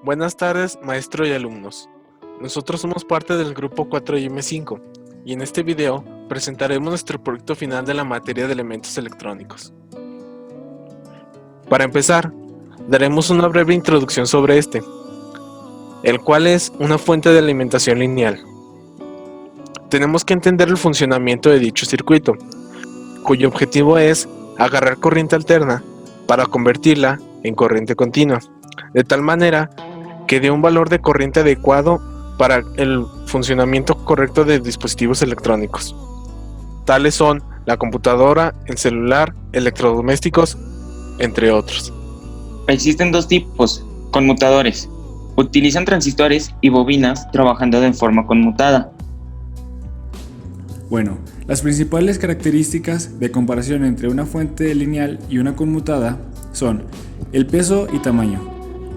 Buenas tardes, maestro y alumnos. Nosotros somos parte del grupo 4M5 y en este video presentaremos nuestro proyecto final de la materia de elementos electrónicos. Para empezar, daremos una breve introducción sobre este, el cual es una fuente de alimentación lineal. Tenemos que entender el funcionamiento de dicho circuito, cuyo objetivo es agarrar corriente alterna para convertirla en corriente continua, de tal manera que dé un valor de corriente adecuado para el funcionamiento correcto de dispositivos electrónicos. Tales son la computadora, el celular, electrodomésticos, entre otros. Existen dos tipos, conmutadores. Utilizan transistores y bobinas trabajando de forma conmutada. Bueno, las principales características de comparación entre una fuente lineal y una conmutada son el peso y tamaño.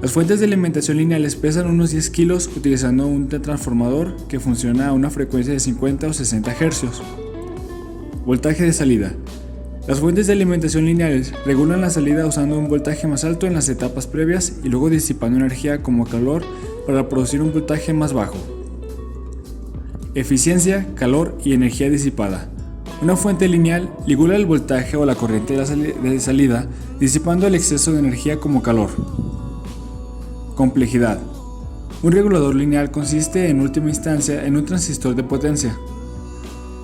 Las fuentes de alimentación lineales pesan unos 10 kilos utilizando un transformador que funciona a una frecuencia de 50 o 60 Hz. Voltaje de salida. Las fuentes de alimentación lineales regulan la salida usando un voltaje más alto en las etapas previas y luego disipando energía como calor para producir un voltaje más bajo. Eficiencia, calor y energía disipada. Una fuente lineal regula el voltaje o la corriente de salida disipando el exceso de energía como calor. Complejidad. Un regulador lineal consiste en última instancia en un transistor de potencia,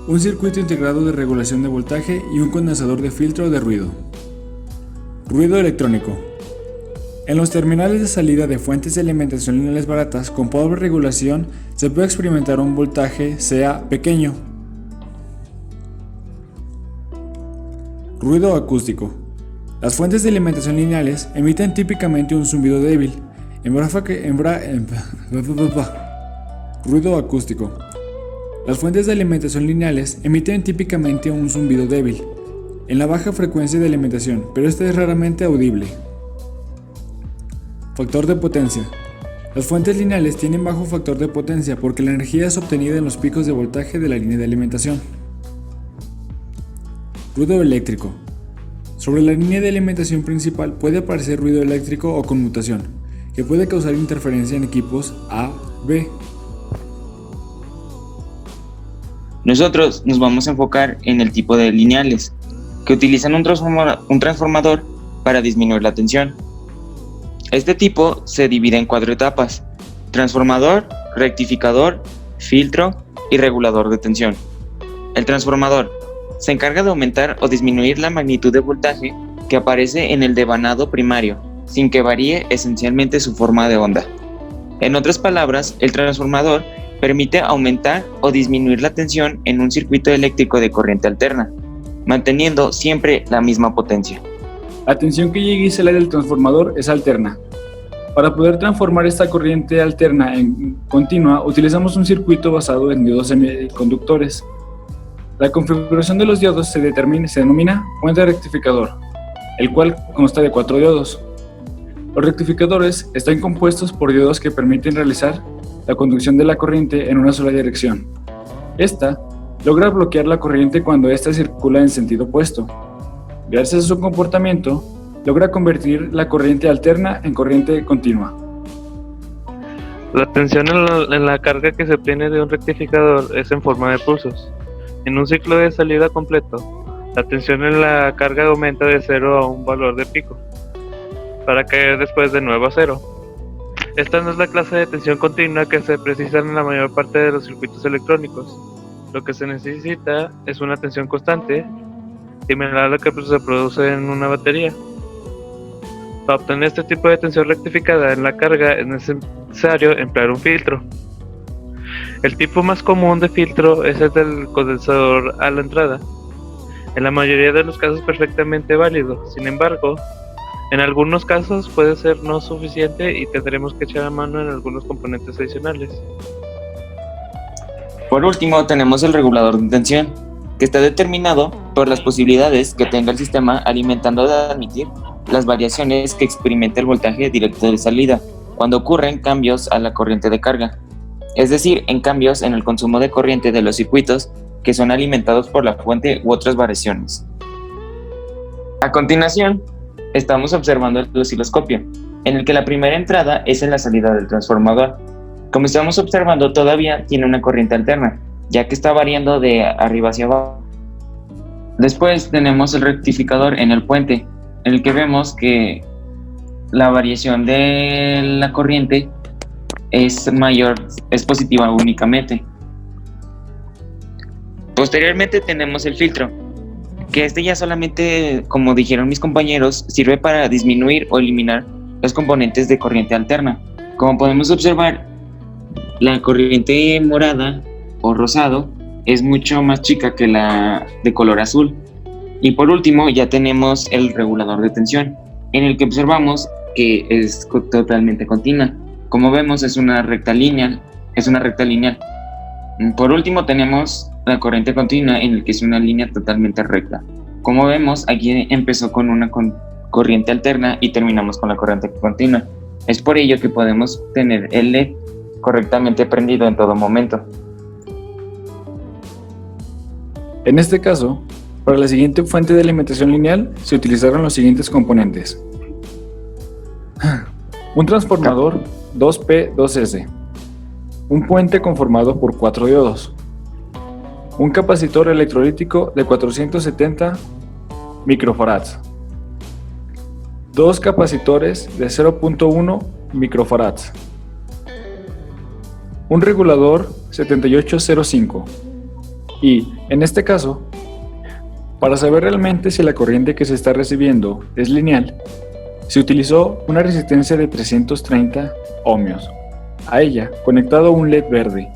un circuito integrado de regulación de voltaje y un condensador de filtro de ruido. Ruido electrónico. En los terminales de salida de fuentes de alimentación lineales baratas con pobre regulación se puede experimentar un voltaje sea pequeño. Ruido acústico. Las fuentes de alimentación lineales emiten típicamente un zumbido débil. Ruido acústico. Las fuentes de alimentación lineales emiten típicamente un zumbido débil en la baja frecuencia de alimentación, pero este es raramente audible. Factor de potencia. Las fuentes lineales tienen bajo factor de potencia porque la energía es obtenida en los picos de voltaje de la línea de alimentación. Ruido eléctrico. Sobre la línea de alimentación principal puede aparecer ruido eléctrico o conmutación, que puede causar interferencia en equipos A-B. Nosotros nos vamos a enfocar en el tipo de lineales, que utilizan un transformador para disminuir la tensión. Este tipo se divide en 4 etapas: transformador, rectificador, filtro y regulador de tensión. El transformador se encarga de aumentar o disminuir la magnitud de voltaje que aparece en el devanado primario, sin que varíe esencialmente su forma de onda. En otras palabras, el transformador permite aumentar o disminuir la tensión en un circuito eléctrico de corriente alterna, manteniendo siempre la misma potencia. La tensión que llega y sale del transformador es alterna. Para poder transformar esta corriente alterna en continua, utilizamos un circuito basado en diodos semiconductores. La configuración de los diodos se denomina fuente rectificador, el cual consta de 4 diodos. Los rectificadores están compuestos por diodos que permiten realizar la conducción de la corriente en una sola dirección. Esta logra bloquear la corriente cuando ésta circula en sentido opuesto. Gracias a su comportamiento, logra convertir la corriente alterna en corriente continua. La tensión en la carga que se obtiene de un rectificador es en forma de pulsos. En un ciclo de salida completo, la tensión en la carga aumenta de 0 a un valor de pico, para caer después de nuevo a 0. Esta no es la clase de tensión continua que se precisa en la mayor parte de los circuitos electrónicos. Lo que se necesita es una tensión constante, similar a la que se produce en una batería. Para obtener este tipo de tensión rectificada en la carga es necesario emplear un filtro. El tipo más común de filtro es el del condensador a la entrada, en la mayoría de los casos perfectamente válido. Sin embargo, en algunos casos puede ser no suficiente y tendremos que echar a mano en algunos componentes adicionales. Por último, tenemos el regulador de tensión, que está determinado por las posibilidades que tenga el sistema alimentando de admitir las variaciones que experimenta el voltaje directo de salida cuando ocurren cambios a la corriente de carga, es decir, en cambios en el consumo de corriente de los circuitos que son alimentados por la fuente u otras variaciones. A continuación, estamos observando el osciloscopio, en el que la primera entrada es en la salida del transformador. Como estamos observando, todavía tiene una corriente alterna, ya que está variando de arriba hacia abajo. Después tenemos el rectificador en el puente, en el que vemos que la variación de la corriente es mayor, es positiva únicamente. Posteriormente tenemos el filtro, que ya solamente, como dijeron mis compañeros, sirve para disminuir o eliminar los componentes de corriente alterna. Como podemos observar, la corriente morada o rosado es mucho más chica que la de color azul. Y por último ya tenemos el regulador de tensión, en el que observamos que es totalmente continua. Como vemos es una recta lineal. Por último tenemos la corriente continua, en el que es una línea totalmente recta. Como vemos, aquí empezó con una corriente alterna y terminamos con la corriente continua. Es por ello que podemos tener el LED correctamente prendido en todo momento. En este caso, para la siguiente fuente de alimentación lineal se utilizaron los siguientes componentes. Un transformador 2P2S, un puente conformado por 4 diodos, un capacitor electrolítico de 470 microfarads, dos capacitores de 0.1 microfarads, un regulador 7805 y, en este caso, para saber realmente si la corriente que se está recibiendo es lineal, se utilizó una resistencia de 330 ohmios, a ella conectado un LED verde.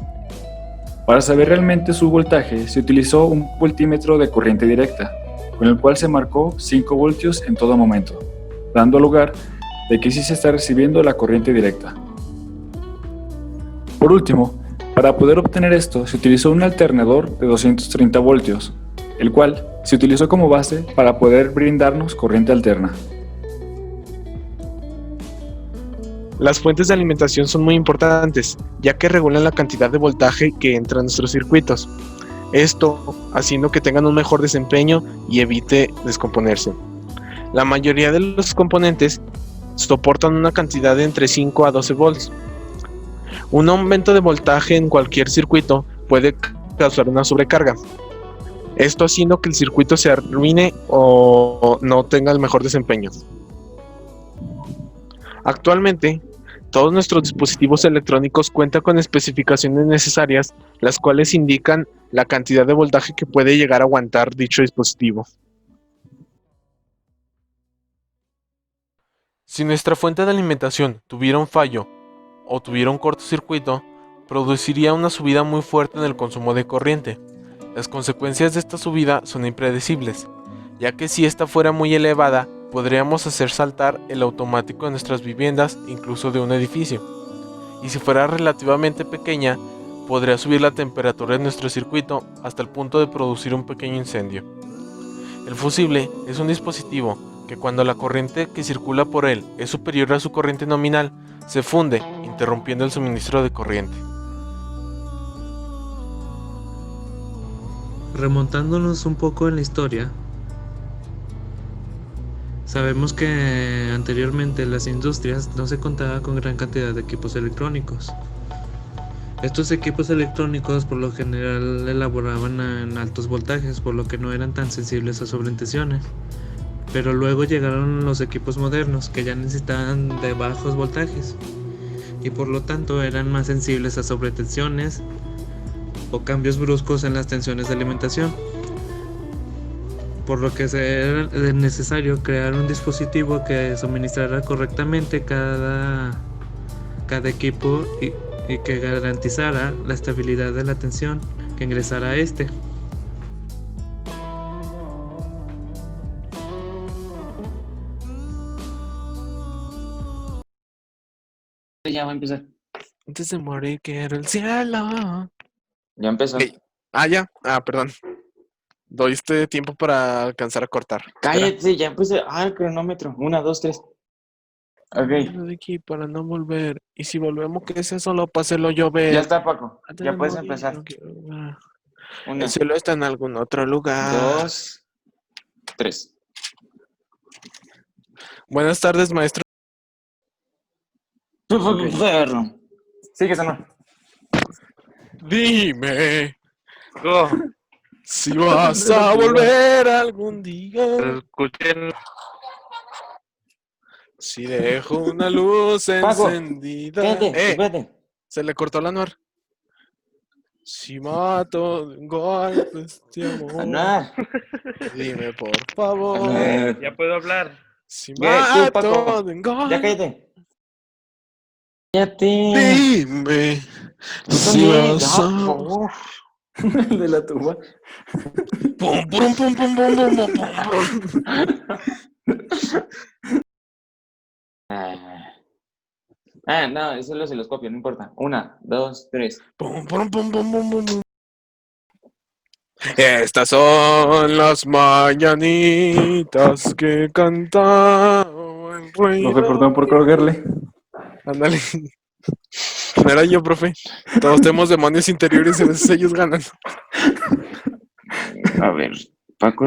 Para saber realmente su voltaje se utilizó un voltímetro de corriente directa, con el cual se marcó 5 voltios en todo momento, dando lugar de que sí se está recibiendo la corriente directa. Por último, para poder obtener esto se utilizó un alternador de 230 voltios, el cual se utilizó como base para poder brindarnos corriente alterna. Las fuentes de alimentación son muy importantes, ya que regulan la cantidad de voltaje que entra a nuestros circuitos. Esto haciendo que tengan un mejor desempeño y evite descomponerse. La mayoría de los componentes soportan una cantidad de entre 5 a 12 volts. Un aumento de voltaje en cualquier circuito puede causar una sobrecarga. Esto haciendo que el circuito se arruine o no tenga el mejor desempeño. Actualmente, todos nuestros dispositivos electrónicos cuentan con especificaciones necesarias, las cuales indican la cantidad de voltaje que puede llegar a aguantar dicho dispositivo. Si nuestra fuente de alimentación tuviera un fallo o tuviera un cortocircuito, produciría una subida muy fuerte en el consumo de corriente. Las consecuencias de esta subida son impredecibles, ya que si esta fuera muy elevada, podríamos hacer saltar el automático de nuestras viviendas, incluso de un edificio. Y si fuera relativamente pequeña, podría subir la temperatura de nuestro circuito hasta el punto de producir un pequeño incendio. El fusible es un dispositivo que cuando la corriente que circula por él es superior a su corriente nominal, se funde, interrumpiendo el suministro de corriente. Remontándonos un poco en la historia, sabemos que anteriormente en las industrias no se contaba con gran cantidad de equipos electrónicos. Estos equipos electrónicos por lo general elaboraban en altos voltajes, por lo que no eran tan sensibles a sobretensiones. Pero luego llegaron los equipos modernos que ya necesitaban de bajos voltajes y por lo tanto eran más sensibles a sobretensiones o cambios bruscos en las tensiones de alimentación, por lo que era necesario crear un dispositivo que suministrara correctamente cada equipo y que garantizara la estabilidad de la tensión que ingresara a este. Ya va a empezar. Antes de morir quiero el cielo. Ya empezó. Ok. Ya. Perdón. Doy este tiempo para alcanzar a cortar. Cállate, ya empecé. El cronómetro. 1, 2, 3. Ok. De aquí para no volver. Y si volvemos, que sea solo para hacerlo llover. Ya está, Paco. Antes Ya de puedes morir, empezar. no quiero más. 1, El cielo está en algún otro lugar. 2, 3. Buenas tardes, maestro. Perro. Sigue, Sonor. Dime Go. si vas a volver algún día. Escuchen. Si dejo una luz Paco, encendida. Espérate, espérate. Se le cortó la Anuar. Si mato de un golpe este amor. Anuar. Dime por favor. Anuar. Ya puedo hablar. Si Ya, tú, mato Paco. de un Ya golpe. cállate. Cállate. Dime Tú si también. vas Ya, por a. favor. El de la tuba. Pum, pum, pum, pum, pum, pum, pum, pum. No, eso lo se los copio, no importa. 1, 2, 3. Pum, pum, pum, pum, pum, pum, pum. Estas son las mañanitas que cantaba el rey. Profe, perdón por colgarle. Ándale. No era yo, profe. Todos tenemos demonios interiores y a veces ellos ganan. A ver, Paco.